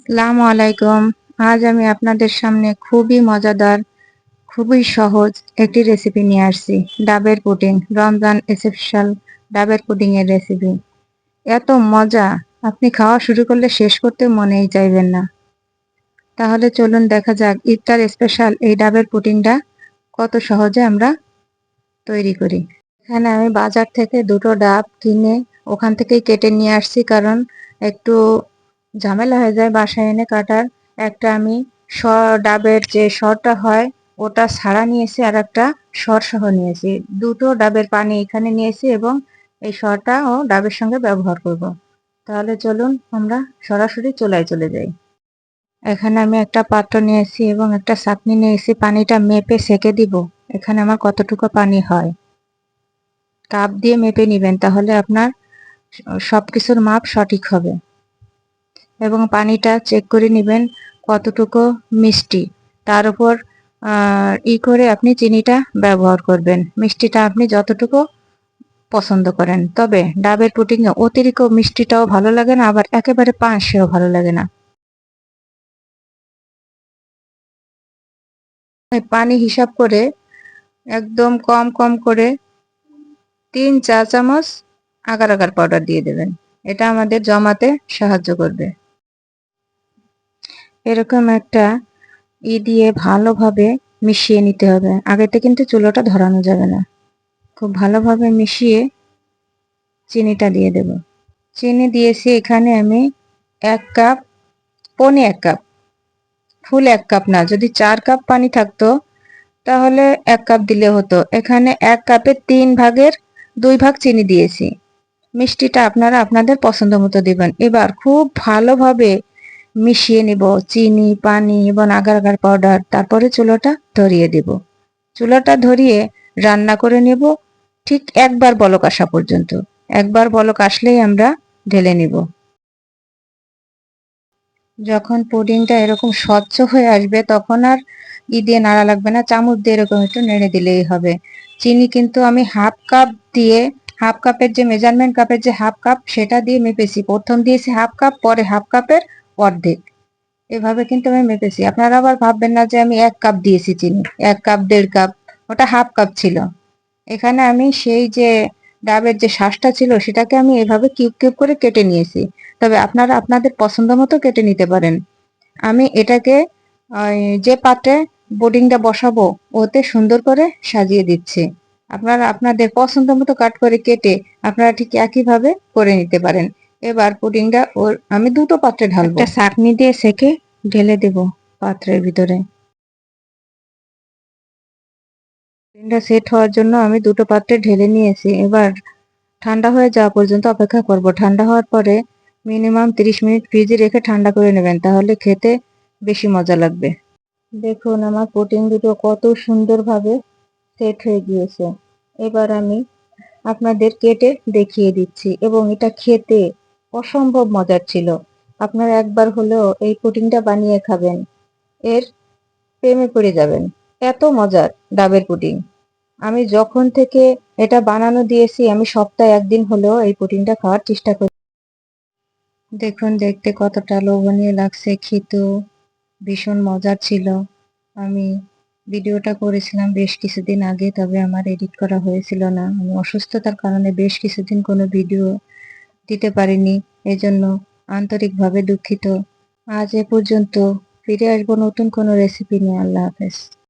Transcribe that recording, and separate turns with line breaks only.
আসসালামু আলাইকুম। আজ আমি আপনাদের সামনে খুবই মজাদার, খুবই সহজ একটি রেসিপি নিয়ে আসছি। ডাবের পুডিং, রমজান স্পেশাল ডাবের পুডিং এর রেসিপি। এত মজা, আপনি খাওয়া শুরু করলে শেষ করতে মনেই চাইবেন না। তাহলে চলুন দেখা যাক ইফতার স্পেশাল এই ডাবের পুডিংটা কত সহজে আমরা তৈরি করি। এখানে আমি বাজার থেকে দুটো ডাব কিনে ওখান থেকেই কেটে নিয়ে আসছি, কারণ একটু ঝামেলা হয়ে যায় বাসায় এনে কাটার। একটা আমি ডাবের যে সরটা হয় ওটা ছাড়া নিয়েছি, আর একটা সর সহ নিয়েছি। দুটো ডাবের পানি এখানে নিয়েছি এবং এই সরটা ও ডাবের সঙ্গে ব্যবহার করব। তাহলে চলুন আমরা সরাসরি চুলায় চলে যাই। এখানে আমি একটা পাত্র নিয়েছি এবং একটা ছাঁকনি নিয়েছি, পানিটা মেপে সেকে দিব। এখানে আমার কতটুকু পানি হয় কাপ দিয়ে মেপে নিবেন, তাহলে আপনার সবকিছুর মাপ সঠিক হবে। এবং পানিটা চেক করে নেবেন কতটুকু মিষ্টি, তার উপর করে আপনি চিনিটা ব্যবহার করবেন। মিষ্টিটা আপনি যতটুকু পছন্দ করেন, তবে ডাবের পুডিংয়ে অতিরিক্ত মিষ্টিটাও ভালো লাগে না, আবার একেবারে পানসেও ভালো লাগে না। পানি হিসাব করে একদম কম কম করে 3-4 চামচ আগার আগার পাউডার দিয়ে দেবেন। এটা আমাদের জমাতে সাহায্য করবে। এরকম একটা দিয়ে ভালোভাবে মিশিয়ে নিতে হবে। আগেতে কিন্তু চুলাটা ধরানো যাবে না। খুব ভালোভাবে মিশিয়ে চিনিটা দিয়ে দেব। চিনি দিয়েছি এখানে আমি 1 কাপ, পৌনে 1 কাপ, ফুল 1 কাপ না। যদি 4 কাপ পানি থাকতো তাহলে 1 কাপ দিলে হতো। এখানে 1 কাপের 3/2 ভাগ চিনি দিয়েছি। মিষ্টিটা আপনারা আপনাদের পছন্দ মতো দিবেন। এবার খুব ভালোভাবে মিশিয়ে নিব চিনি, পানি এবং আগার আগার পাউডার। তারপরে চুলাটা ধরিয়ে দেব। চুলাটা ধরিয়ে রান্না করে নেব ঠিক একবার বলক আসা পর্যন্ত। একবার বলক আসলেই আমরা ঢেলে নিব। যখন পুডিংটা এরকম স্বচ্ছ হয়ে আসবে তখন আর দিয়ে নাড়া লাগবে না, চামচ দিয়ে এরকম একটু নেড়ে দিলেই হবে। চিনি কিন্তু আমি হাফ কাপ দিয়ে, হাফ কাপের যে মেজারমেন্ট কাপের যে হাফ কাপ সেটা দিয়ে মেপেছি। প্রথম দিয়েছি হাফ কাপ, পরে হাফ কাপের অর্ধেক, এভাবে কিন্তু আমি মেপেছি। আপনারা আবার ভাববেন না যে আমি 1 কাপ দিয়েছি চিনি। 1 কাপ 1.5 কাপ, ওটা হাফ কাপ ছিল। এখানে আমি সেই যে ডাবের যে শাঁসটা ছিল সেটাকে আমি এভাবে কিউব কিউব করে কেটে নিয়েছি। তবে আপনারা আপনাদের পছন্দ মতো কেটে নিতে পারেন। আমি এটাকে যে পাত্রে পুডিংটা বসাবো ওতে সুন্দর করে সাজিয়ে দিচ্ছি। আপনারা আপনাদের পছন্দ মতো কাট করে কেটে আপনারা ঠিক একইভাবে করে নিতে পারেন। এবার পুডিংটা আমি দুটো পাত্রে ঢালবো। একটা ছাঁকনি দিয়ে সেকে ঢেলে দেব পাত্রের ভিতরে। পুডিংটা সেট হওয়ার জন্য আমি দুটো পাত্রে ঢেলে নিয়েছি। এবার ঠান্ডা হয়ে যাওয়া পর্যন্ত অপেক্ষা করব। ঠান্ডা হওয়ার পরে মিনিমাম 30 মিনিট ফ্রিজে রেখে ঠান্ডা করে নেবেন, তাহলে খেতে বেশি মজা লাগবে। দেখুন আমার পুডিং দুটো কত সুন্দরভাবে সেট হয়ে গিয়েছে। এবার আমি আপনাদের কেটে দেখিয়ে দিচ্ছি, এবং এটা খেতে অসম্ভব মজার ছিল। আপনারা একবার হলেও এই পুডিংটা বানিয়ে খাবেন, এর প্রেমে পড়ে যাবেন। এত মজার ডাবের পুডিং। আমি যখন থেকে এটা বানানো দিয়েছি আমি সপ্তাহে একদিন হলেও এই পুডিংটা খাওয়ার চেষ্টা করি। দেখুন দেখতে কতটা লোভনীয় লাগছে, খেতেও ভীষণ মজার ছিল। আমি ভিডিওটা করেছিলাম বেশ কিছুদিন আগে, তবে আমার এডিট করা হয়েছিল না। আমি অসুস্থতার কারণে বেশ কিছুদিন কোনো ভিডিও দিতে পারিনি, এজন্য আন্তরিকভাবে দুঃখিত। আজ এ পর্যন্ত, ফিরে আসবো নতুন কোনো রেসিপি নিয়ে। আল্লাহ হাফেজ।